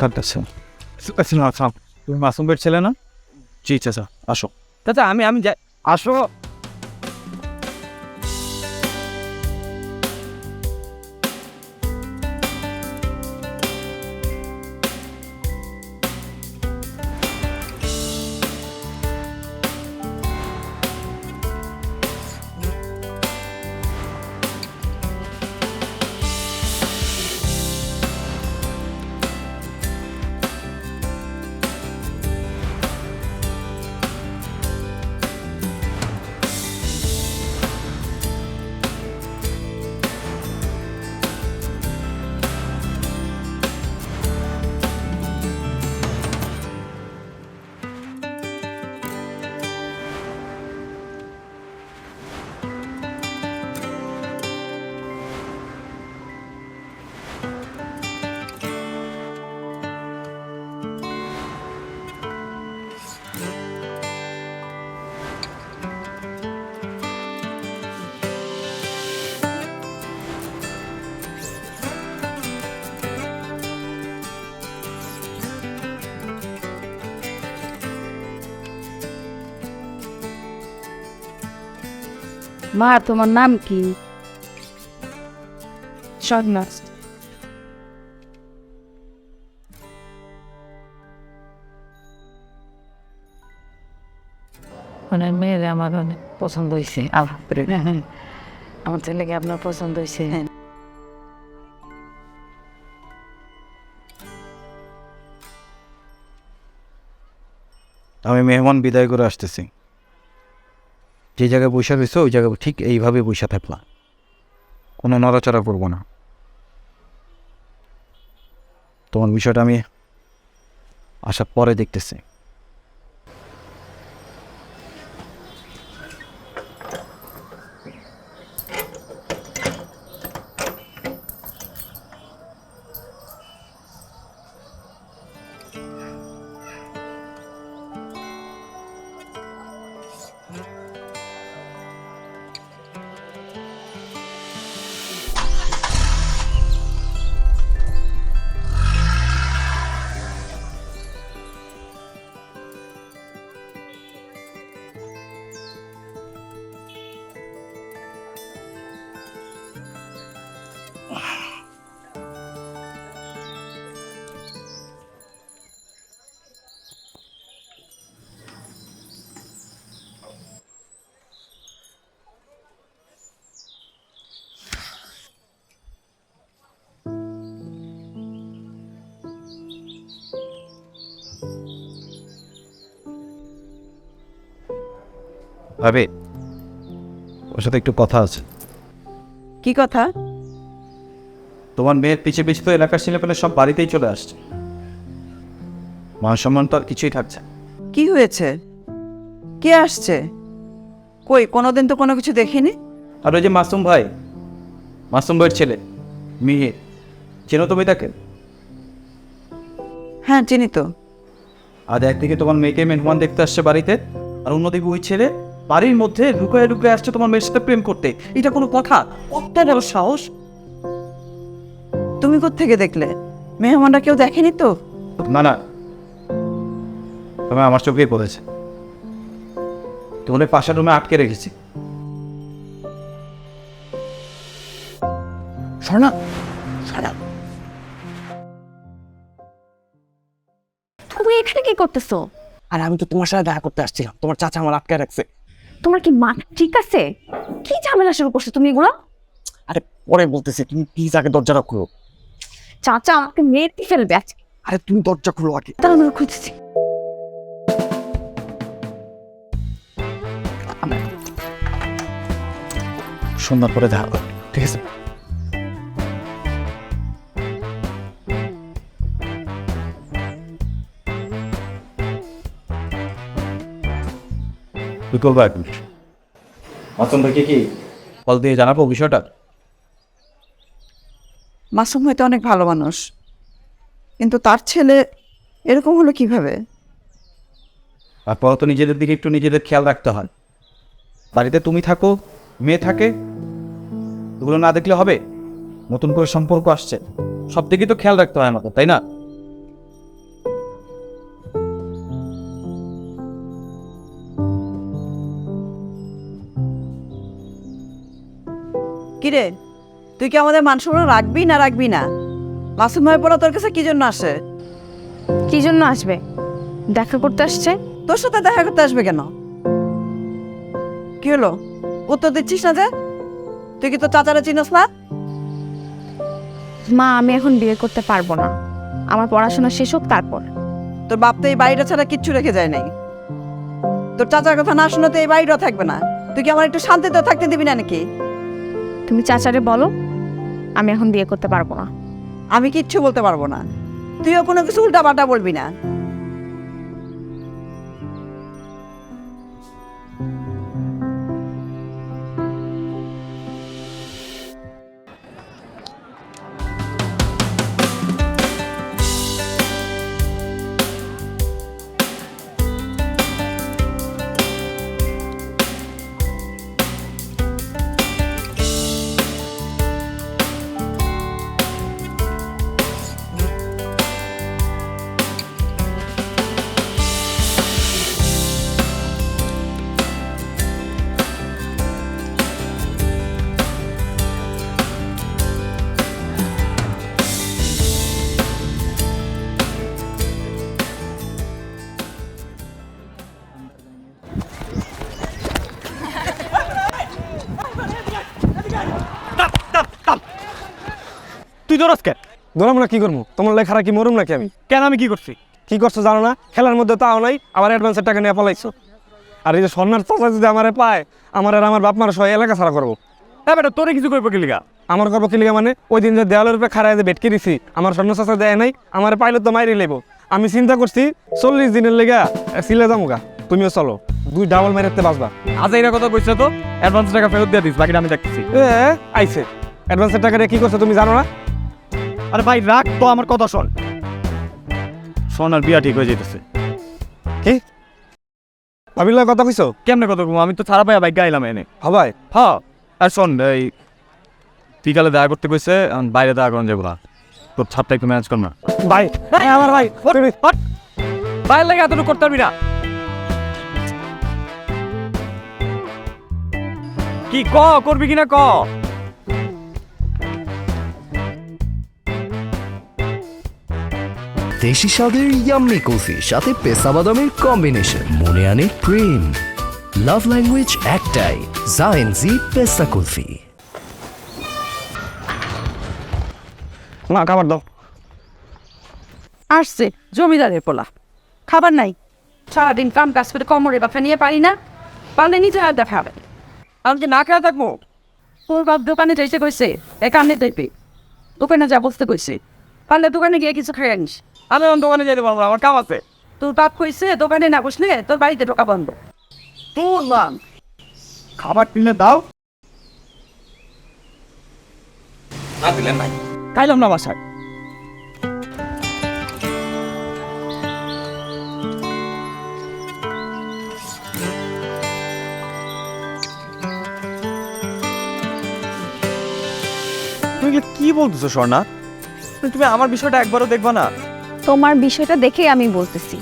খাটতেছে। তুমি মাসুম ভাইয়ের ছেলে না? জি চাচা, আসো। চাচা আমি যাই। আসো। মা তোমার নাম কি? শর্নাস। মানে মেয়ের আমার অনেক পছন্দ হয়েছে, আলহামদুলিল্লাহ। আমার ছেলেকে আপনার পছন্দ হয়েছে? আমি মেহমান বিদায় করে আসতেছি। যে জায়গায় বসে রয়েছে ওই জায়গায় ঠিক এইভাবে বসে থাকলাম, কোনো নড়াচড়া করবো না। তোমার বিষয়টা আমি আসার পরে দেখতেছি। ভাবি, ওর সাথে একটু কথা আছে। কি কথা? তোমার মেয়ের পিছে পিছে তো এলাকার ছেলেপেলে সব বাড়িতেই চলে আসছে। মান সম্মান তো আর কিছুই থাকছে না। কি হয়েছে? কে আসছে? কই কোনোদিন তো কোনো কিছু দেখিনি। আর ওই যে মাসুম ভাই, মাসুম ভাইয়ের ছেলে মিহির, চেনো তুমি তাকে? হ্যাঁ চিনি তো। আর একদিকে তোমার মেয়েকে মেহমান দেখতে আসছে বাড়িতে, আর অন্যদিকে ওই ছেলে বাড়ির মধ্যে লুকায় লুকায় আসছে তোমার মেয়ের সাথে প্রেম করতে। এটা কোনো কথা? কত বড় সাহস! তুমি কোত্থেকে দেখলে? মেহমানরা কেউ দেখেনি তো? না না, তবে আমার চোখেই পড়েছে। তোমাদের পাশের রুমে আটকে রেখেছি। স্বর্ণা, স্বর্ণা, তুমি এখানে কি করতেছো? আর আমি তো তোমার সাথে দেখা করতে আসছিলাম, তোমার চাচা আমার আটকে রাখছে। তোমার কি মাথা ঠিক আছে? কি ঝামেলা শুরু করছো তুমি এগুলো? আরে পরে বলতেছি, তুমি প্লিজ আগে দরজাটা খুলো। চাচা আমাকে মেরে ফেলবে আজকে। আরে তুমি দরজা খুলো আগে। তাহলে খুঁজছি। সন্ধ্যার পরে দেখা করো, ঠিক আছে? তুই করবো এক মিনিট। মাসুম ভাইকে কি কল দিয়ে জানাবো বিষয়টা? মাসুম হয়তো অনেক ভালো মানুষ, কিন্তু তার ছেলে এরকম হলো কিভাবে? তারপর তো নিজেদের দিকে একটু নিজেদের খেয়াল রাখতে হয়। বাড়িতে তুমি থাকো, মেয়ে থাকে, এগুলো না দেখলে হবে? নতুন করে সম্পর্ক আসছে, সব দিকেই তো খেয়াল রাখতে হয় আমাকে, তাই না? কিরে, তুই কি আমাদের মান সম্মান রাখবি না রাখবি না? মাসুম ভাই পড়া তোর কাছে কি জন্য আসে? কি জন্য আসবে? দেখা করতে আসছে। তোর সাথে দেখা করতে আসবে কেন? কি হলো, উত্তর দিচ্ছিস না যে? তুই কি তোর চাচারা চিনস না? মা, আমি এখন বিয়ে করতে পারবো না, আমার পড়াশোনা শেষ হোক তারপর। তোর বাপ তো এই বাড়িটা ছাড়া কিচ্ছু রেখে যায় নাই। তোর চাচার কথা না শুনে তো এই বাড়িটাও থাকবে না। তুই কি আমার একটু শান্তিতে থাকতে দিবি না নাকি? তুমি চাচারে বলো আমি এখন বিয়ে করতে পারবো না। আমি কিচ্ছু বলতে পারবো না, তুইও কোনো কিছু উল্টা পাল্টা বলবি না। তুই দৌড়াস কেন? ধরলাম না, কি করবো? তোমার লেখা কি মরুম নাকি আমি? কেন আমি কি করছি? কি করছো জানো না? খেলার মধ্যে তাও নাই, আবার অ্যাডভান্সের টাকা নিয়ে পালাইছো। আর এই যে স্বর্ণার চাচা যদি আমারে পায়, আমার আর আমার বাপ মার সবাই এলাকা ছাড়া করবো। হ্যাঁ বেটা, তোরে কিছু করবো কি লিগা? আমার করবো কি লিগা মানে? ওই দিন যে দেওয়ালের উপরে খাড়ায় যে বেটকে দিছি, আমার স্বর্ণ চাচা দেয় নাই, আমার পাইলে তো মাইরে লেবো। আমি চিন্তা করছি 40 দিনের লেগা সিলে যামুগা, তুমিও চলো, 2 ডাবল মেরেতে বাঁচবা। আজ এইটা কথা কইছ তো, অ্যাডভান্স টাকা ফেরত দিয়ে দিস, বাকিটা আমি দেখতেছি। আইছে অ্যাডভান্সের টাকা দিয়ে কি করছো তুমি জানো না? আরে ভাই রাখ তো, আমার কথা শোন। সোনার বিয়া ঠিক হয়ে যেতেছে। কি ভাবিলা কথা কইছো? কেমনে কথা কম? আমি তো ছাড়া পাই বাইক গাইলাম এনে। হবাই হ্যাঁ, আর শোন, এই বিকালে দেখা করতে কইছে, এখন বাইরে দেখা করেন যাবো না। তোর ছাদটা একটু ম্যানেজ কর না। ভাই, আমার ভাই, তুমি বাইরে লাগে এতটুকু করতে পারবি না। কি করবি কিনা ক? দেশি স্বাদের ইয়াম্মি কুলফি সাথে পেস্তা বাদামের কম্বিনেশন মনে আনে প্রেম। লাভ ল্যাঙ্গুয়েজ একটাই, জায়েন্সি পেস্তা কুলফি। না, খাবার দাও। আসছে জমিদারের পোলা, খাবার নাই, সারাদিন কাম কাজ করে কোমরে বাফা নিয়ে পারি না, পারলে নিজে আর দেখাবে। আমি যে না খেয়ে থাকবো? তোর বাপ দোকানে যাইতে কইছে, একান্নে দেখবি, দোকানে যা বসতে কইছে, পারলে দোকানে গিয়ে কিছু খেয়ে আনিস। আমি এখন দোকানে যেতে পারবো না, আমার কাম আছে। তোর বাপ কইছে দোকানে না বসলে তোর বাড়িতে ঢোকা বন্ধ। তোর বাপ খাবার কিনে দাও। না দিলেন নাই, খাইলাম না বাসায়। তুমি কি বলতেছো স্বর্ণা? তুমি আমার বিষয়টা একবারও দেখবা না? তোমার বিষয়টা দেখেই আমি বলতেছি,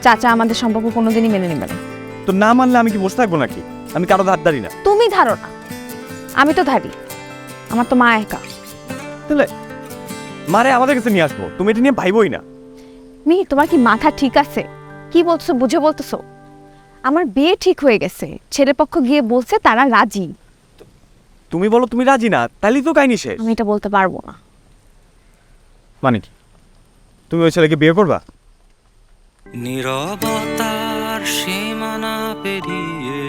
চাচা আমাদের সম্পর্ক কোনোদিনই মেনে নেবে না। তো না মানলে আমি কি বসে থাকবো নাকি? আমি কারো ধার ধারি না। তুমি ধারো না, আমি তো ধারি, আমার তো মা একা। তাহলে মারে আমাদের কাছে নিয়ে আসবো, তুমি এটা নিয়ে ভাইবই না। তোমার কি মাথা ঠিক আছে? কি বলছো বুঝে বলতেছো? আমার বিয়ে ঠিক হয়ে গেছে, ছেলে পক্ষ গিয়ে বলছে তারা রাজি। তুমি বলো তুমি রাজি না, তাহলেই তো কাহিনী শেষ। আমি এটা বলতে পারবো না। মানে কি, তুমি ওই ছেলেকে বিয়ে করবা? নীরবতার সীমানা পেরিয়ে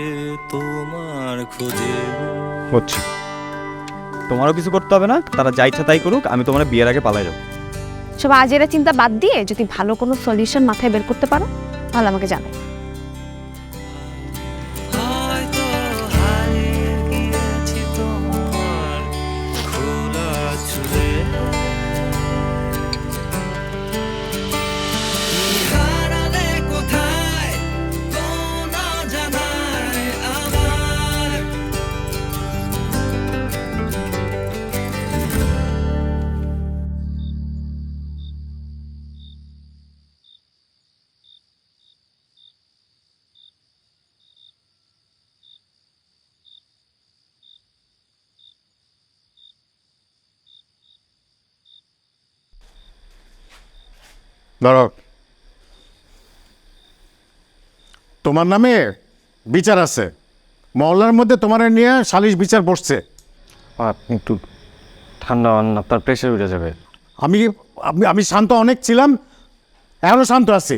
তোমার খোঁজে হচ্ছে, তোমারও কিছু করতে হবে না, তারা যা ইচ্ছা তাই করুক, আমি তোমার বিয়ের আগে পালাই যাবো। সব আজেরা চিন্তা বাদ দিয়ে যদি ভালো কোনো সলিউশন মাথায় বের করতে পারো তাহলে আমাকে জানাও। হয়তো হারিয়ে গিয়েছি তোমার খোলা ছুঁড়ে হারালে কোথায় কোন জানায় আমার ধরো, তোমার নামে বিচার আছে, মহল্লার মধ্যে তোমার নিয়ে সালিশ বিচার বসছে। আপনি একটু ঠান্ডা হন, আপনার প্রেশার উঠে যাবে। আমি আমি শান্ত অনেক ছিলাম, এখনও শান্ত আছি।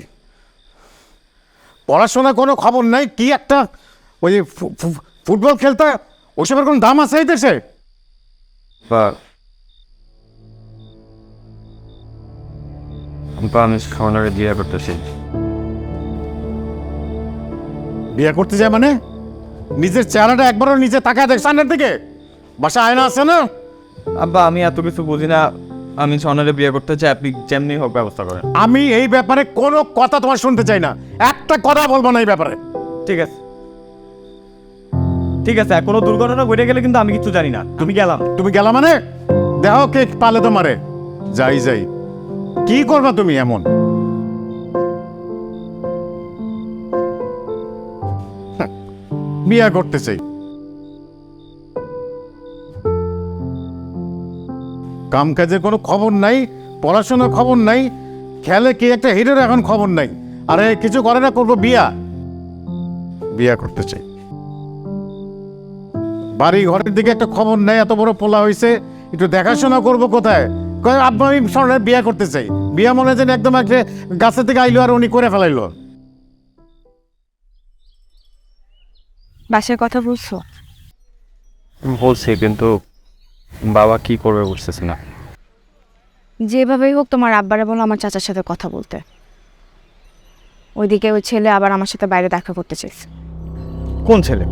পড়াশোনা কোনো খবর নাই, কি একটা ওই যে ফুটবল খেলতে, ওসবের কোনো দাম আছে এই দেশে? বা আমি খাওয়ানোর দিয়ে করতেছি। বিয়ে করতে যায় মানে? নিজের চেহারাটা একবারও নিজে তাকায় দেখ সামনের দিকে। বাসা আয়না আছে না? আব্বা আমি এত কিছু বুঝি না, আমি স্বর্ণারে বিয়ে করতে চাই, আপনি যেমনি হোক ব্যবস্থা করেন। আমি এই ব্যাপারে কোনো কথা তোমার শুনতে চাই না, একটা কথা বলবো না এই ব্যাপারে। ঠিক আছে ঠিক আছে, কোনো দুর্ঘটনা ঘটে গেলে কিন্তু আমি কিছু জানি না। তুমি গেলাম। তুমি গেলা মানে? দেখো কে পালে তোমারে। যাই যাই, কি করবা তুমি এমন? বিয়ে করতে চাই, কাম কাজের কোনো খবর নাই, পড়াশোনার খবর নাই, খেলে কি একটা হিরোর এখন খবর নাই। আরে কিছু করে না, করবো বিয়া করতে চাই। বাড়ি ঘরের দিকে একটা খবর নাই, এত বড় পোলা হয়েছে, একটু দেখাশোনা করবো কোথায়? কয় আব্বা আমি স্বর্ণের বিয়া করতে চাই। বিয়া মনে হয় যেন একদম একটা গাছের থেকে আইলো আর উনি করে ফেলাইলো। বাসায় কথা বলছো? বলছি, কিন্তু বাবা কি করবে বুঝতেছে না। যেভাবেই হোক তোমার আব্বারে বলো আমার চাচার সাথে কথা বলতে। ওইদিকে ওই ছেলে আবার আমার সাথে বাইরে দেখা করতে চাইছে। কোন ছেলে?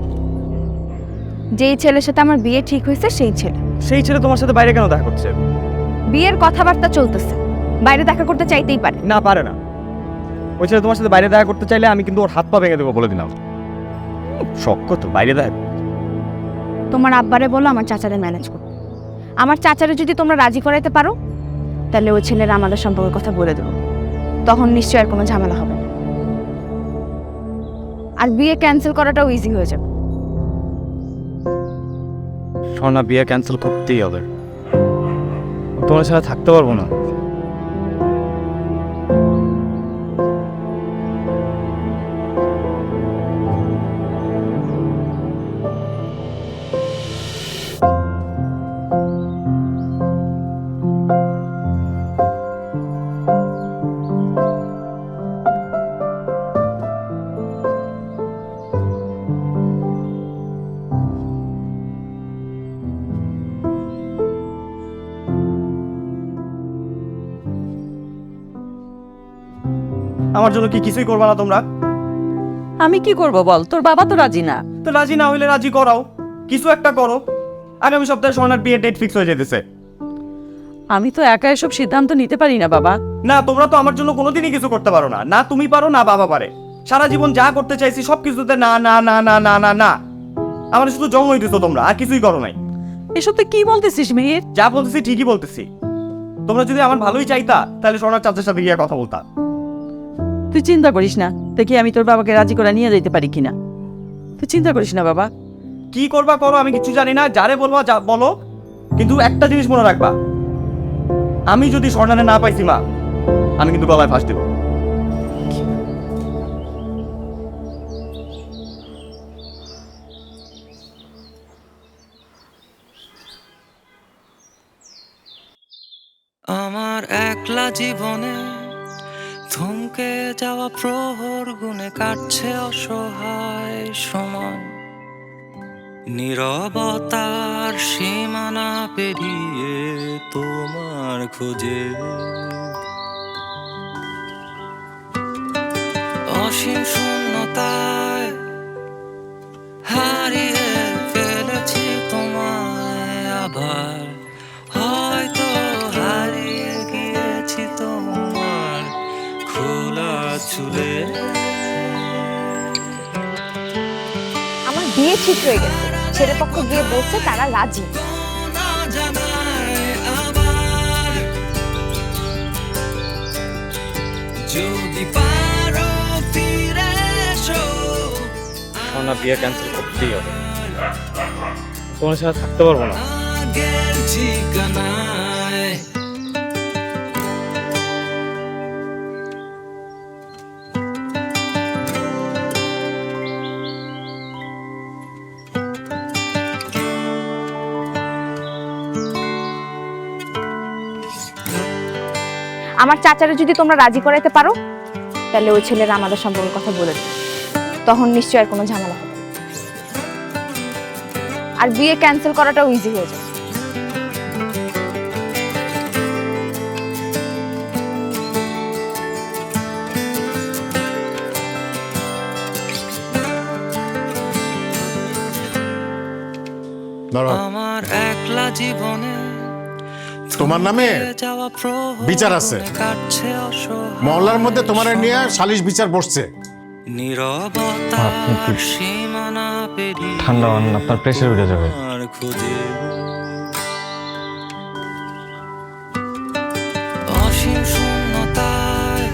যেই ছেলের সাথে আমার বিয়ে ঠিক হয়েছে সেই ছেলে। সেই ছেলে তোমার সাথে বাইরে কেন দেখা করছে? বিয়ের কথাবার্তা চলতেছে, বাইরে দেখা করতে চাইতেই পারে। না পারে না। ওই ছেলে তোমার সাথে বাইরে দেখা করতে চাইলে আমি কিন্তু ওর হাত পা ভেঙে দেবো বলে দিলাম। শখ তো বাইরে দেখা। তোমার আব্বারে বলো আমার চাচারে ম্যানেজ করতে। আমার চাচারে যদি তোমরা রাজি করাইতে পারো তাহলে ওই ছেলের আমাদের সম্পর্কের কথা বলে দেবো, তখন নিশ্চয়ই আর কোনো ঝামেলা হবে না। আর বিয়ে ক্যান্সেল করাটাও ইজি হয়ে যাবে। স্বর্ণা বিয়ে ক্যান্সেল করতেই হবে, তোমার সাথে থাকতে পারবো না। আমার জন্য কি কিছুই করবা না তোমরা? আমি কি করব বল, তোর বাবা তো রাজি না। তো রাজি না হইলে রাজি করাও, কিছু একটা করো। আগামী সপ্তাহে স্বর্ণার বিয়ে ডেট ফিক্স হয়ে যেতেছে। আমি তো একা এসব সিদ্ধান্ত নিতে পারি না বাবা। না তোমরা তো আমার জন্য কোনোদিনই কিছু করতে পারো না, না তুমি পারো না বাবা পারে। সারা জীবন যা করতে চাইছি সব কিছুতে না না না না না না না। আমার শুধু জন্ম হইতেছো তোমরা, আর কিছুই করো নাই। এসব তুই কি বলতেছিস মেহের? যা বলতেছি ঠিকই বলতেছি। তোমরা যদি আমার ভালোই চাইতা তাহলে স্বর্ণার চাচার সাথে গিয়ে কথা বলতা। তুই চিন্তা করিস না, দেখি আমি তোর বাবাকে রাজি করে নিয়ে যেতে পারি কিনা। তুই চিন্তা করিস না বাবা। কি করবা করো, আমি কিছু জানি না। যারে বলবা যা বলো, কিন্তু একটা জিনিস মনে রাখবা, আমি যদি স্বর্ণারে না পাইছি মা, আমি কিন্তু গলায় ফাঁস দেব। আমার একলা জীবনে থমকে যাওয়া প্রহর গুনে কাটছে অসহায় সময়, নীরবতার সীমানা পেরিয়ে তোমার খোঁজে অসীম শূন্যতায় হারিয়ে ফেলেছি তোমায় আবার, হয়তো হারিয়ে গিয়েছি তোমার খোলা চুলে। আমার বিয়ে ঠিক হয়ে গেছে, ছেলে পক্ষ গিয়ে বলছে তারা রাজি। না জানায় আবার, যদি পারো ফিরে এসো। স্বর্ণা বিয়ে ক্যান্সেল করতেই হবে, তোমার সাথে থাকতে পারবো না। আগের ঠিকানায় আমার চাচারে যদি তোমরা রাজি করাইতে পারো তাহলে ওই ছেলেরা আমাদের সম্পর্কে কথা বলে দেবে, তখন নিশ্চয়ই আর কোনো ঝামেলা হবে না। আর বিয়ে ক্যান্সেল করাটাও ইজি হয়ে যাবে। ধরো, আমার একলা জীবনে তোমার নামে যাওয়া বিচার আছে। কাটছে অসহায় মহল্লার মধ্যে তোমার নিয়ে সালিশ বিচার বসছে। নীরবতার সীমানা পেরিয়ে ঠান্ডা হন, আপনার প্রেশার উঠে যাবে। আর খুঁজে অসীম শূন্যতায়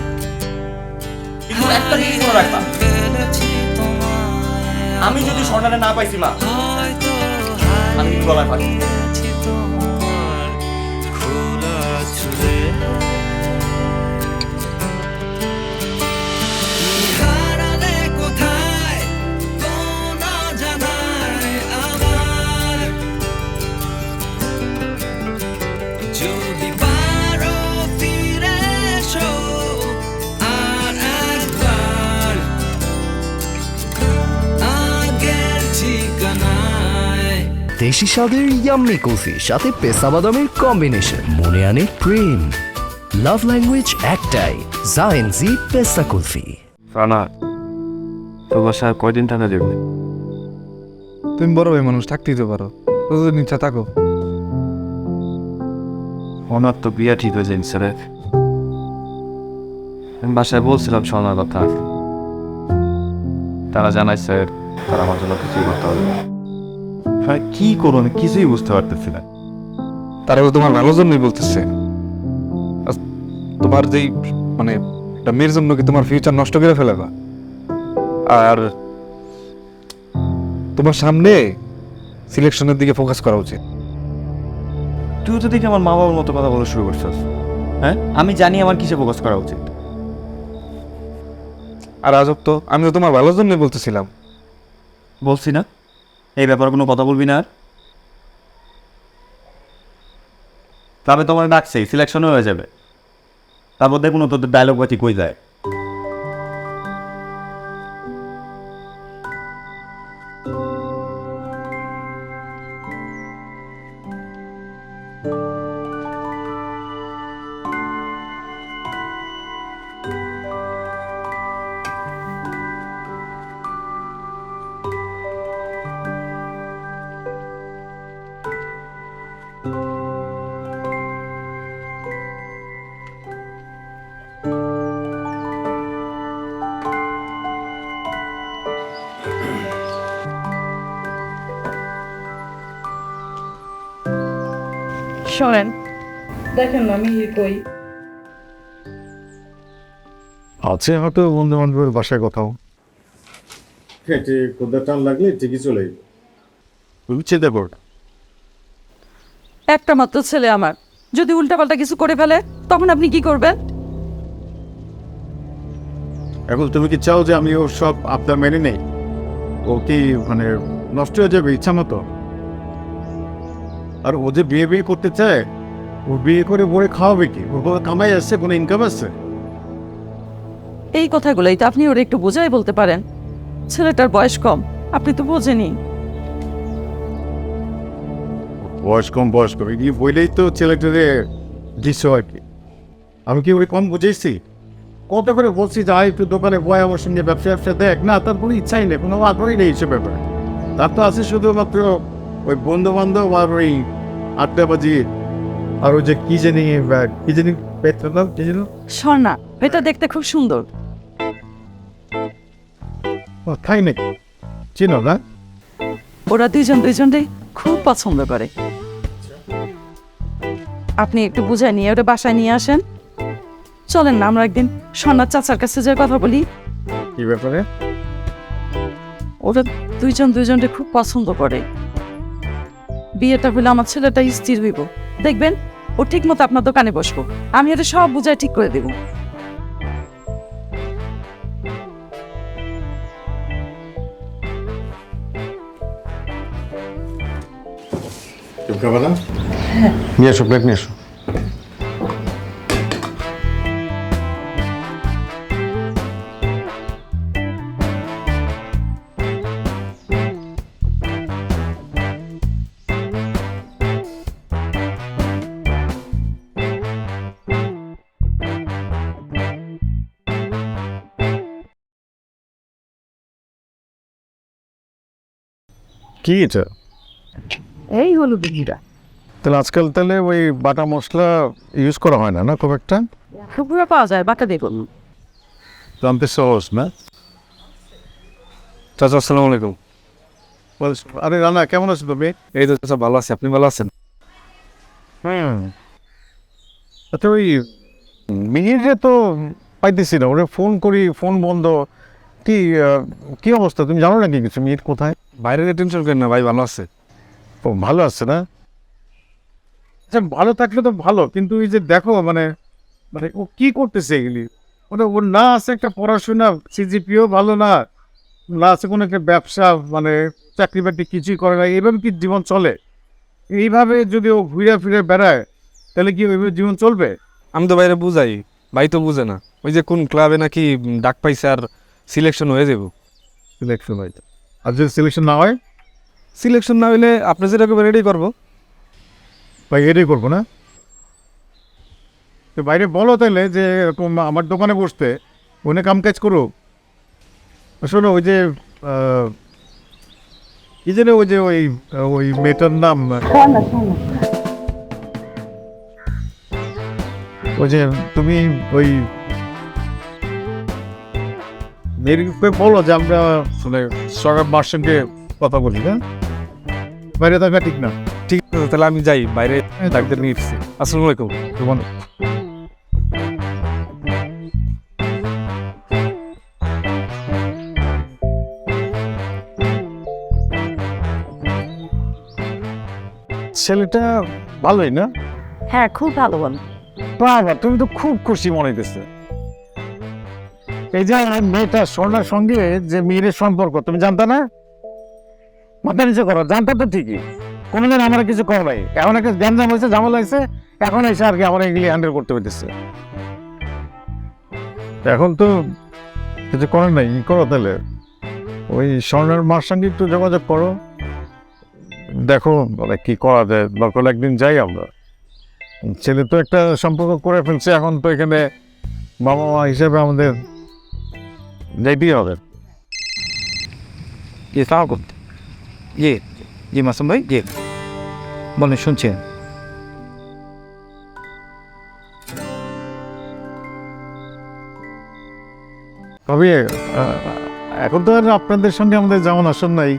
একটা জিনিস মনে রাখবা, ফেলেছি তোমায়, আমি যদি স্বর্ণারে না পাইছি মা, হয়তো আমি কিন্তু গলায় ফাঁসি। হারিয়েছি তোমার খোলা ছুঁড়ে। হারালে কোথায় কোন জানায় আমার, যদি পারো ফিরে এসো আর একবার আগের ঠিকানায়। দেশি স্বাদের ইয়াম্মি কুলফি সাথে পেস্তা বাদামের কম্বিনেশন মনে আনে প্রেম। লাভ ল্যাঙ্গুয়েজ একটাই, জায়েন্সি পেস্তা কুলফি। রানা, তোর বাসায় কয়দিন টাকা দেবে? তুমি বড় ভাই মানুষ, থাকতেই তো পারো, তোদের ইচ্ছা থাকো। ওনার তো বিয়া ঠিক হয়ে যায় স্যার। আমি বাসায় বলছিলাম শোনার কথা, তারা জানাইছে তারা আমার জন্য কিছুই করতে হবে। হ্যাঁ, কি করো আমি কিছুই বুঝতে পারতেছি না। তারা তোমার ভালোর জন্যই বলতেছে। তোমার যেই মানে একটা মেয়ের জন্য কি তোমার ফিউচার নষ্ট করে ফেলেবা? আর তোমার সামনে সিলেকশনের দিকে ফোকাস করা উচিত। তুই তো দেখি আমার মা বাবার মতো কথা বলা শুরু করছিস। হ্যাঁ, আমি জানি আমার কিসে ফোকাস করা উচিত। আর আজব তো, আমি তো তোমার ভালোর জন্যই বলতেছিলাম। বলছি না এই ব্যাপারে কোনো কথা বলবি না আর। তবে তোমার ডাকছে, সিলেকশনও হয়ে যাবে, তারপর দেখুন তোদের ডায়লগ বাতি কই যায়। শোনেন, দেখেন না আমি কই। আছে হয়তো বন্ধু বান্ধবের বাসায় কোথাও। কোথাও টান লাগলে ঠিকই চলে চিন্তা কর। একটা মাত্র ছেলে আমার, যদি উল্টাপাল্টা কিছু করে ফেলে তখন আপনি কি করবেন? এখন তুমি কি চাও যে আমি ওর সব আপনার মেনে নেই? ও কি মানে নষ্ট হয়ে যাবে ইচ্ছা মতো? আর ও যে বিয়ে করতে চায়, ও বিয়ে করে বলে খাওয়াবে কি? ওর কোনো কামাই আসছে, কোনো ইনকাম আসছে? এই কথাগুলোই তো আপনি ওরা একটু বোঝাই বলতে পারেন। ছেলেটার বয়স কম, আপনি তো বোঝেনি। বয়স কম এই বইলেই তো ছেলেটারে দিচ্ছ আর কি। আমি কি ওই কম বুঝেছি? কত করে বলছি যে একটু দোকানে বয় আমার সঙ্গে ব্যবসা দেখ না, তার কোনো ইচ্ছাই নেই, কোনো আগ্রহই নেই এইসব ব্যাপারে। তার তো আছে শুধুমাত্র ওই বন্ধু বান্ধব আর ওই আড্ডাবাজি আর ওই যে কি জানি পেট্রোল স্বর্ণা, এটা দেখতে খুব সুন্দর। খাই নাকি চিনো না? ওরা দুইজনকে খুব পছন্দ করে। আপনি একটু বুঝাই নিয়ে ওটা বাসায় নিয়ে আসেন। চলেন না আমরা একদিন স্বর্ণার চাচার কাছে যে কথা বলি। কি ব্যাপারে? ওরা দুইজনকে খুব পছন্দ করে। বিয়েটা হলে আমার ছেলেটা স্থির হইব, দেখবেন ও ঠিক মতো আপনার দোকানে বসবো। আমি এটা সব বুঝাই ঠিক করে দেব। নিয়ে এসো, প্লেট নিয়ে এসো। কি এটা? এই হলো বিড়িটা। তাহলে আজকাল তাহলে ওই বাটা মশলা ইউজ করা হয় না, না খুব একটা? শুক্রবার পাওয়া যায়, বাটা দেখুন। জানতে সহজ না? চাচা আসসালামু আলাইকুম। আরে রানা, কেমন আছো তুমি? এই তো চাচা ভালো আছি, আপনি ভালো আছেন? আচ্ছা, ওই মিহিরে তো পাইতেছি না, ওরে ফোন করি ফোন বন্ধ। কি কি অবস্থা, তুমি জানো নাকি কিছু? মিহির কোথায়? বাইরে টেনশন করেন না ভাই, ভালো আছে। ও ভালো আছে না? আচ্ছা, ভালো থাকলে তো ভালো, কিন্তু এই যে দেখো মানে মানে ও কি করতেছে এগুলি? মানে ওর না আছে একটা পড়াশোনা, সিজিপিও ভালো না, না আছে কোনো একটা ব্যবসা, মানে চাকরি বাকরি কিছুই করে না। এইভাবে কি জীবন চলে? এইভাবে যদি ও ঘুরে ফিরে বেড়ায় তাহলে কি ওইভাবে জীবন চলবে? আমি তো বাইরে বুঝাই, ভাই তো বুঝে না। ওই যে কোন ক্লাবে নাকি ডাক পাইছে আর সিলেকশন হয়ে যাব। সিলেকশন হয়, আর যদি সিলেকশন না হয়? সিলেকশন না হইলে আপনি যেটা করবেন রেডি করবো। ভাই এটাই করবো না, তো বাইরে বলো তাহলে যে এরকম আমার দোকানে বসতে, ওনে কাম কাজ করো। শোনো, ওই যে কি জানে, ওই যে ওই ওই মেয়েটার নাম, ওই যে তুমি ওই মেয়েকে বলো যে আমরা মানে সরকার মার সঙ্গে কথা বলি, হ্যাঁ? বাইরে থাকা ঠিক না। ঠিক আছে, তাহলে আমি যাই বাইরে, ডাক্তার নিয়ে এসেছি। আসসালামু আলাইকুম। তোমার ছেলেটা ভালোই না? হ্যাঁ, খুব ভালো বল। বাবা, তুমি তো খুব খুশি মনে হইতেছে। এই যে মেয়েটা স্বর্ণার সঙ্গে যে মেয়ের সম্পর্ক, তুমি জানতা না? মাথা নিচে করো, জানতা তো ঠিকই, কোনোদিন আমার কিছু করা নাই। এখন একটা গ্যাঞ্জাম হয়েছে, ঝামেলা হয়েছে, এখন এসে আর কি আমার এগুলি হ্যান্ডেল করতে হইতেছে। এখন তো কিছু করার নাই, করো তাহলে ওই স্বর্ণার মার সঙ্গে একটু যোগাযোগ করো, দেখো মানে কি করা যায়। দরকার একদিন যাই আমরা। ছেলে তো একটা সম্পর্ক করে ফেলছে, এখন তো এখানে বাবা মা হিসেবে আমাদের যাইতেই হবে। জি সালাম করতে। জি জি মাসুম ভাই, জি বলেন, শুনছেন? তবে এখন তো আর আপনাদের সঙ্গে আমাদের যেমন আসন নাই।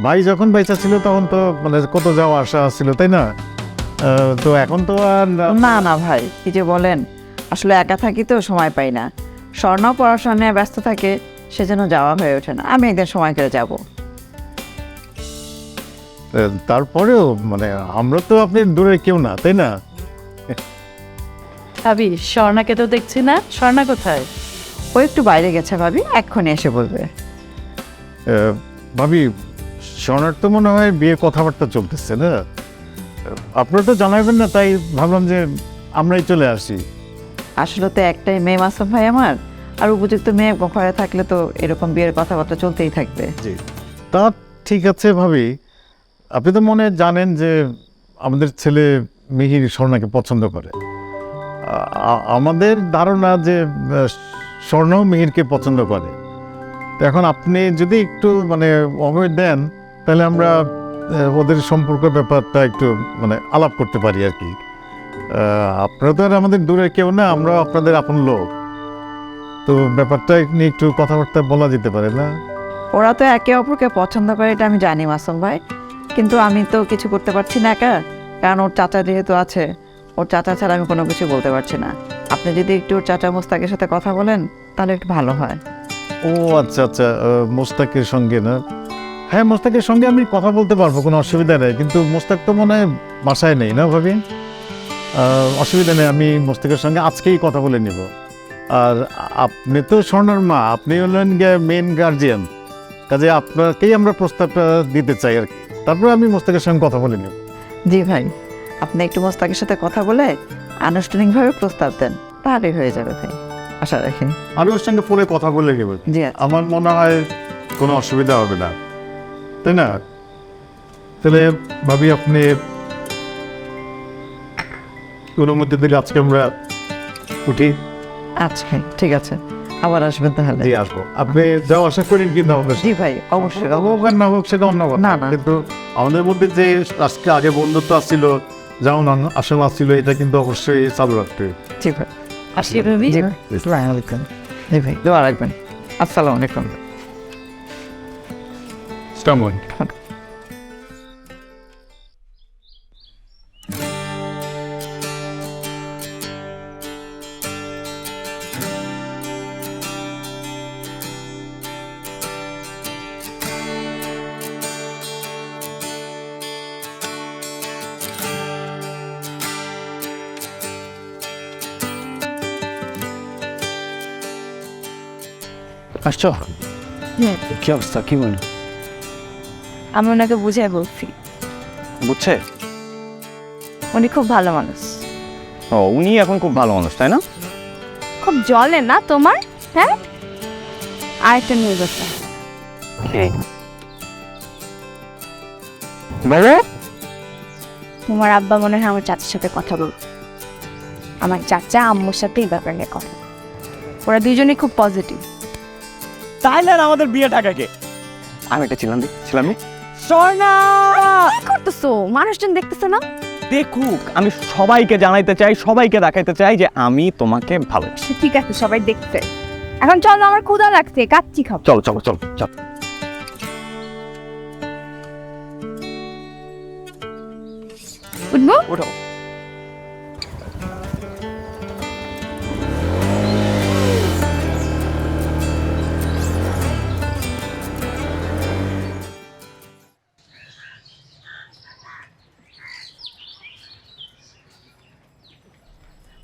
ভাই যখন বেঁচে ছিল তখন তো মানে কত যাওয়া আসা ছিল, তাই না? তো এখন তো আর না না ভাই, কি যে বলেন, আসলে একা থাকি তো সময় পাই না। স্বর্ণ পড়াশোনা নিয়ে ব্যস্ত থাকে, সেজন্য যাওয়া হয়ে ওঠে না। আমি একদিন সময় করে যাব। তারপরেও মানে আমরা তো আপনি দূরে কেউ না, তাই না? ভাবি, স্বর্ণাকে তো দেখছি না, স্বর্ণা কোথায়? ও একটু বাইরে গেছে ভাবি, এক্ষুনি এসে বলবে। ভাবি, স্বর্ণার তো মনে হয় বিয়ের কথাবার্তা চলতেছে না? আপনারা তো জানাবেন না, তাই ভাবলাম যে আমরাই চলে আসি। আসলে তো একটাই মেয়ে মাসুম ভাই আমার, আর উপযুক্ত মেয়ে ঘরে থাকলে তো এরকম বিয়ের কথাবার্তা চলতেই থাকবে। জি, তা ঠিক আছে ভাবি। আপনি তো মনে হয় জানেন যে আমাদের ছেলে মিহির স্বর্ণাকে পছন্দ করে। আমাদের ধারণা যে স্বর্ণ মিহিরকে পছন্দ করে। তো এখন আপনি যদি একটু মানে অভয় দেন, তাহলে আমরা ওদের সম্পর্কের ব্যাপারটা একটু মানে আলাপ করতে পারি আর কি। আপনারা তো আর আমাদের দূরে কেউ না, আমরা আপনাদের আপন লোক, তো ব্যাপারটা নিয়ে একটু কথাবার্তা বলা যেতে পারে না? ওরা তো একে অপরকে পছন্দ করে, এটা আমি জানি মাসুম ভাই, কিন্তু আমি তো কিছু করতে পারছি না একা, কারণ ওর চাচা যেহেতু আছে, ওর চাচা ছাড়া আমি কোনো কিছু বলতে পারছি না। আপনি যদি একটু ওর চাচা মোস্তাকের সাথে কথা বলেন তাহলে একটু ভালো হয়। ও আচ্ছা আচ্ছা, মোস্তাকের সঙ্গে না? হ্যাঁ, মোস্তাকের সঙ্গে আমি কথা বলতে পারবো, কোনো অসুবিধা নেই, কিন্তু মোস্তাক তো মনে হয় বাসায় নেই, না ভাবি? অসুবিধা নেই, আমি মোস্তাকের সঙ্গে আজকেই কথা বলে নেব। আর আপনি তো স্বর্ণার মা, আপনি হলেন মেন গার্জিয়ান, কাজে আপনাকেই আমরা প্রস্তাবটা দিতে চাই আর কি। তারপরে আমি মোস্তাকের সঙ্গে কথা বলে নেব। জি ভাই, আপনি একটু মোস্তাকের সাথে কথা বলে আনুষ্ঠানিকভাবে প্রস্তাব দেন, তাহলেই হয়ে যাবে ভাই, আশা রাখি। আমি ওর সঙ্গে ফোনে কথা বলে নেব। জি আমার মনে হয় কোনো অসুবিধা হবে না, তাই না? তাহলে ভাবি, আপনি কোনো মধ্যে দিলে আজকে আমরা উঠি। আচ্ছা ঠিক আছে, আবার আসবেন তাহলে। জি আসবো, আপনি যাও আশা করেন কিন্তু আমাদের জি ভাই, অবশ্যই। হোক আর না হোক সেটা অন্য কথা। না, না। কিন্তু আমাদের মধ্যে যে আজকে আগে বন্ধুত্ব আসছিল, যেমন আসলে আসছিল, এটা কিন্তু অবশ্যই চালু রাখতে হবে। জি ভাই, আসি রবি। জি ভাই, আসসালামু আলাইকুম। জি ভাই, দোয়া রাখবেন। আসসালামু আলাইকুম। আসছো? কি অবস্থা, কি মনে আমি ওনাকে বুঝাই বলছি, বুঝছে? উনি খুব ভালো মানুষ। ও, উনি এখন খুব ভালো মানুষ, তাই না? খুব জলে না তোমার? হ্যাঁ, আরেকটা নিউজ আছে। বলো। তোমার আব্বা মনে হয় আমার চাচার সাথে কথা বল। আমার চাচা আম্মুর সাথে এই ব্যাপার নিয়ে কথা, ওরা দুজনেই খুব পজিটিভ। তাইলে আর আমাদের বিয়ে টাকাকে আমি একটা ছিলাম স্বর্ণা, কি করতেছো? মানুষজন দেখতেছো না? দেখুক, আমি সবাইকে জানাইতে চাই, সবাইকে দেখাইতে চাই যে আমি তোমাকে ভালোবাসি। ঠিক আছে, সবাই দেখতে। এখন চলো, আমার ক্ষুধা লাগছে, কাচ্চি খাবো। চলো চলো চলো চলো। উঠবো? ওঠো।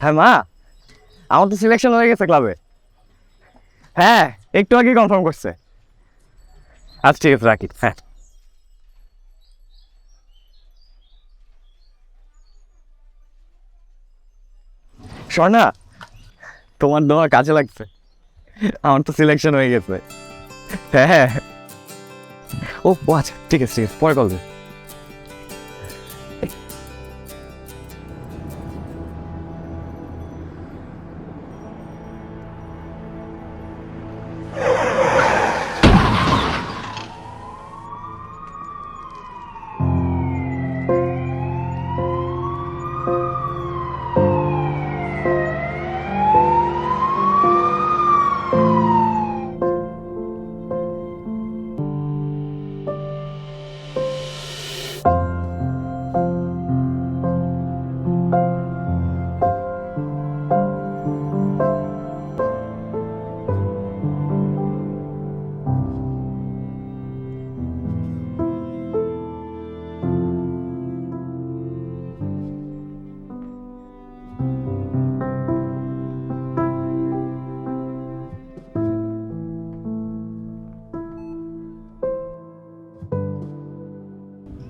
হ্যাঁ মা, আমার তো সিলেকশন হয়ে গেছে ক্লাবে। হ্যাঁ, একটু আগে কনফার্ম করছে। আচ্ছা ঠিক আছে, রাখি। হ্যাঁ, স্বর্ণা, তোমার দোয়া কাজে লাগছে, আমার তো সিলেকশন হয়ে গেছে। হ্যাঁ, ও আচ্ছা ঠিক আছে, ঠিক আছে, পরে কল দে।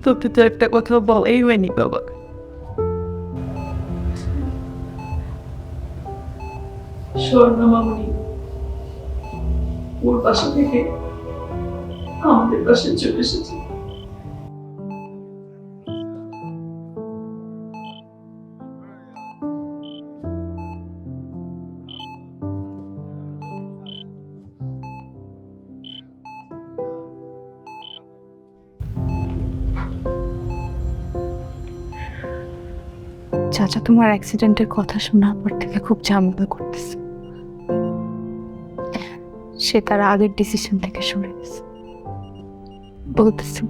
তোকে তো একটা কথা বলাই হয়নি বাবা। স্বর্ণা মামনি ওর বাসা থেকে আমাদের বাসায় চলে এসেছে। চাচা তোমার অ্যাক্সিডেন্টের কথা শোনার পর থেকে খুব ঝামেলা করতেছে। সে তার আগের ডিসিশন থেকে সরে গেছে। বলতেছে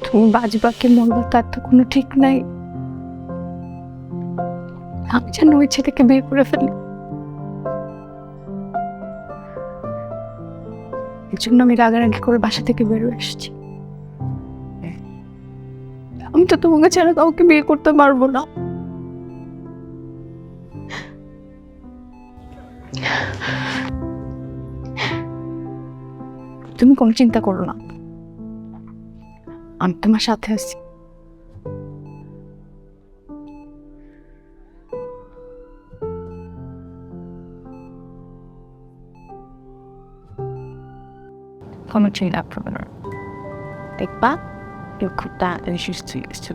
তুমি বাজবাকে মরবা, তার তো কোনো ঠিক নাই। আমি যেন ওই ছেলেকে বিয়ে করে ফেলি। এর জন্য আমি রাগারাগি করে বাসা থেকে বেরোয় এসেছি। আমি তো তোমাকে ছাড়া কাউকে বিয়ে করতে পারবো না। তুমি কোনো চিন্তা করো না, আমি তোমার সাথে আছি। কোনো চিন্তা করবে না, দেখবা কেউ খুব তাড়াতাড়ি সুস্থ হয়ে গেছে।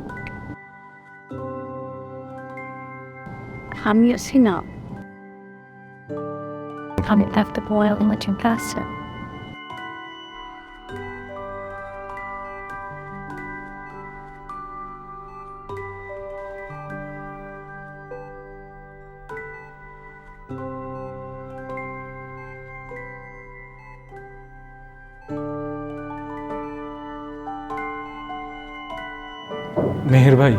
আমি আছি না, আমি থাকতে boil much faster. মেহের ভাই,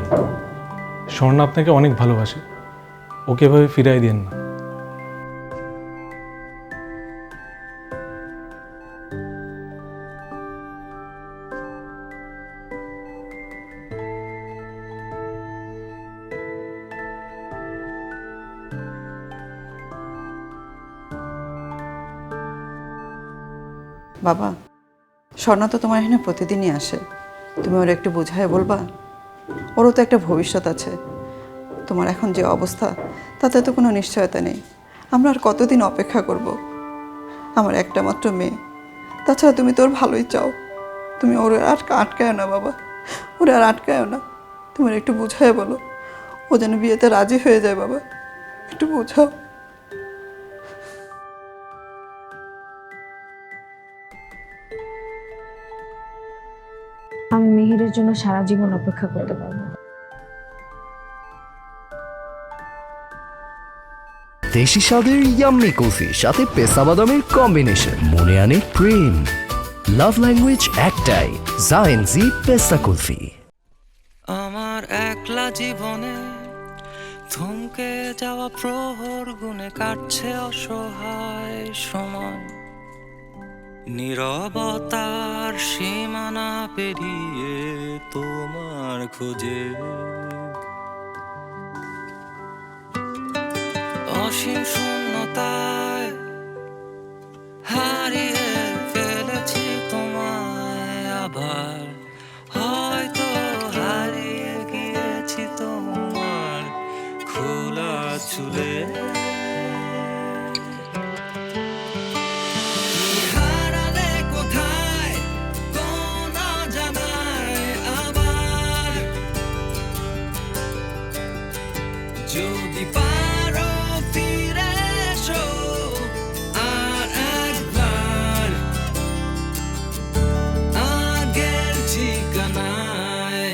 স্বর্ণা আপনাকে অনেক ভালোবাসে, ওকে এভাবে ফিরাই দেন না। বাবা, স্বর্ণা তো তোমার এখানে প্রতিদিনই আসে, তুমি ওর একটু বুঝায় বলবা? ওরও তো একটা ভবিষ্যৎ আছে। তোমার এখন যে অবস্থা, তাতে তো কোনো নিশ্চয়তা নেই। আমরা আর কতদিন অপেক্ষা করব? আমার একটা মাত্র মেয়ে, তাছাড়া তুমি তোর ভালোই চাও। তুমি ওর আর আটকায় না বাবা, ওরা আর আটকায় না। তোমার একটু বুঝায় বলো, ও যেন বিয়েতে রাজি হয়ে যায় বাবা, একটু বোঝাও। আমি মেহেরের জন্য সারা জীবন অপেক্ষা করতে পারবো। দেশি স্বাদের ইয়াম্মি কুলফি সাথে পেস্তা বাদামের কম্বিনেশন মনে আনে প্রেম। লাভ ল্যাঙ্গুয়েজ একটাই, জায়েন্সি পেস্তা কুলফি। আমার একলা জীবনে থমকে যাওয়া প্রহর গুনে কাটছে অসহায় সময়, নীরবতার সীমানা পেরিয়ে তোমার খোঁজে, অসীম শূন্যতায় হারিয়ে ফেলেছি তোমায় আবার, হয়তো হারিয়ে গিয়েছি তোমার খোলা চুলে। হারালে কোথায় কোন জানায় আবার, যদি পারো ফিরে এসো আর একবার আগের ঠিকানায়।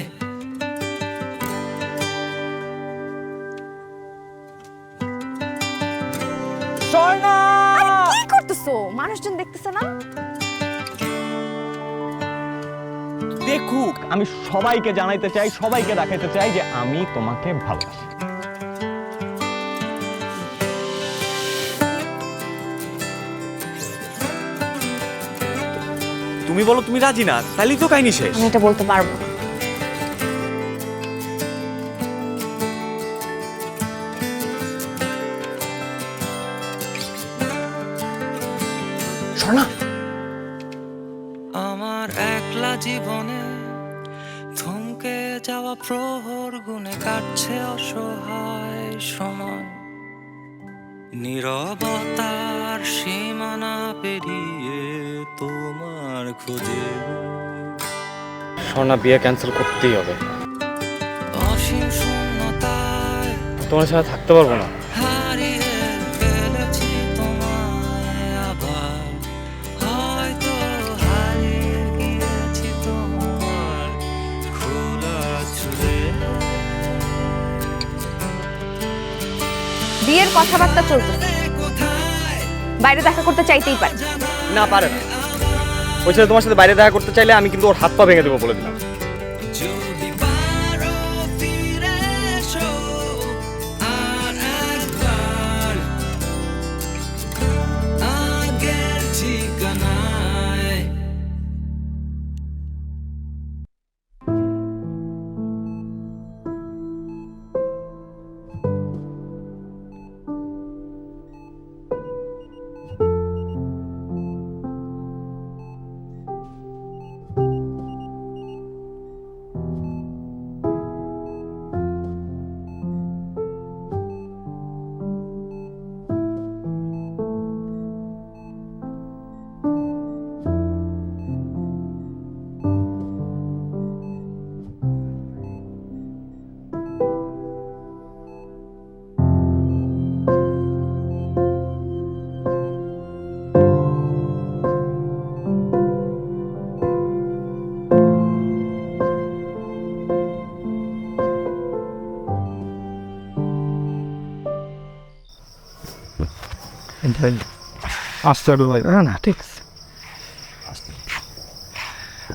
কি করতেছো? মানুষজন দেখতেছে না? দেখুক, আমি সবাইকে জানাইতে চাই, সবাইকে দেখাইতে চাই যে আমি তোমাকে ভালোবাসি। তুমি বলো তুমি রাজি না, তাহলেই তো কাহিনী শেষ। আমি এটা বলতে পারবো না। স্বর্ণা, আমার একলা জীবনে থমকে যাওয়া প্রহর গুনে কাটছে অসহায় সময়, নীরবতার সীমানা পেরিয়ে তোমার খোঁজে, স্বর্ণা বিয়ে ক্যান্সেল করতেই হবে, অসীম শূন্যতায় তোমার সাথে থাকতে পারবো না। হারিয়ে ফেলেছি তোমায় আবার, হয়তো হারিয়ে গিয়েছি তোমার খোলা চুলে। বিয়ের কথাবার্তা চলতেছে, কোথায় বাইরে দেখা করতে চাইতেই পারে। না, পারে না। ওই ছেলে তোমার সাথে বাইরে দেখা করতে চাইলে আমি কিন্তু ওর হাত পা ভেঙে দেবো বলে দিলাম। যদি পারো ফিরে এসো আর একবার আগের ঠিকানায়। আসতে হবে ভাই। না না ঠিক আছে।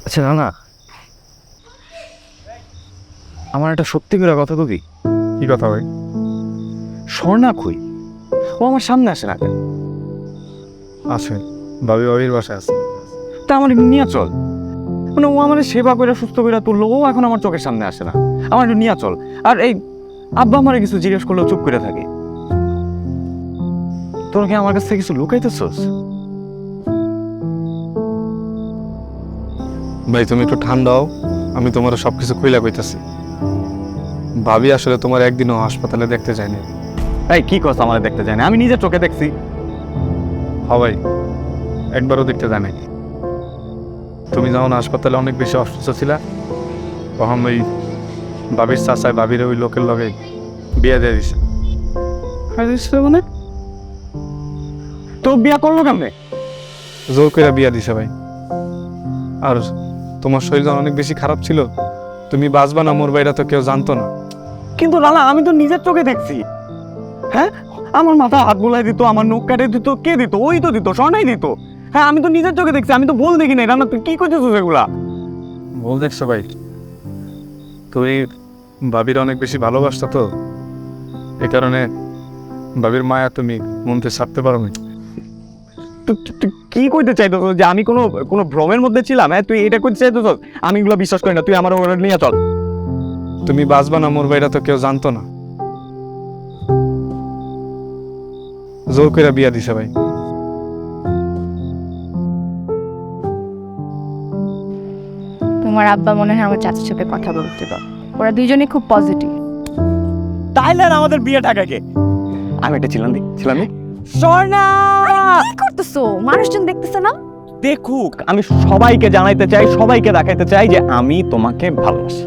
আচ্ছা না না, আমার একটা সত্যি করে কথা কবি। কি কথা ভাই? স্বর্ণা কই? ও আমার সামনে আসে না কেন? আছে, ভাবি ভাবির বাসায় আছে। তা আমার নিয়ে চল, মানে ও আমার সেবা করে সুস্থ করে তুললো, ও এখন আমার চোখের সামনে আসে না। আমার একটু নিয়ে চল। আর এই আব্বা আমারে কিছু জিজ্ঞেস করলেও চুপ করে থাকে। তোর কি আমার কাছ থেকে কিছু লুকাইতেছস? ভাই তুমি একটু ঠান্ডা হও, আমি তোমার সব কিছু খুইলা কইতাছি। ভাবি আসলে তোমার একদিনও হাসপাতালে দেখতে যায়নি। এই কি কথা আমার দেখতে যায় না? আমি নিজের চোখে দেখছি। হ্যাঁ ভাই, একবারও দেখতে যায় নাই। তুমি যখন হাসপাতালে অনেক বেশি অসুস্থ ছিলা, তখন ওই ভাবির চাচায় ভাবির ওই লোকের লগে বিয়ে দিয়ে দিছে। মানে তো বিয়া করলো কেমনে? জোর করে বিয়ে দিছে ভাই। আর তোমার শরীর যখন অনেক বেশি খারাপ ছিল, তুমি বাঁচবা না মরবা এটা তো কেউ জানতো না। কিন্তু লালা আমি তো নিজের চোখে দেখছি। হ্যাঁ, আমার মাথা হাত বুলাই দিত, আমার নখ কাটে দিত, কে দিত? ওই তো দিত, স্বর্ণাই দিত। হ্যাঁ আমি তো নিজের চোখে দেখছি, আমি তো বল দেখি নাই। রান্না তুই কি করতেছ সেগুলা? বল দেখছো ভাই, তুমি ভাবির অনেক বেশি ভালোবাসতা তো, এই কারণে ভাবির মায়া তুমি মনতে ছাড়তে পারো না। তুই কি কইতে চাইতো যে আমি কোনো কোনো ভ্রমের মধ্যে ছিলাম? হ্যাঁ তুই এটা কইতে চাইতো? আমি এগুলো বিশ্বাস করি না। তুই আমার ওরা নিয়ে চল। তুমি বাঁচবা না মরবা এটা তো কেউ জানতো না। জোর করে বিয়া দিছে ভাই। তোমার আব্বা মনে হয় আমার চাচার সাথে কথা বলতে পারে। ওরা দুইজনে খুব পজিটিভ। তাইলে আর আমাদের বিয়ে টাকাকে আমি এটা ছিলাম দি স্বর্ণা কি করতেছো? মানুষজন দেখতেছে না? দেখুক, আমি সবাইকে জানাইতে চাই, সবাইকে দেখাইতে চাই যে আমি তোমাকে ভালোবাসি।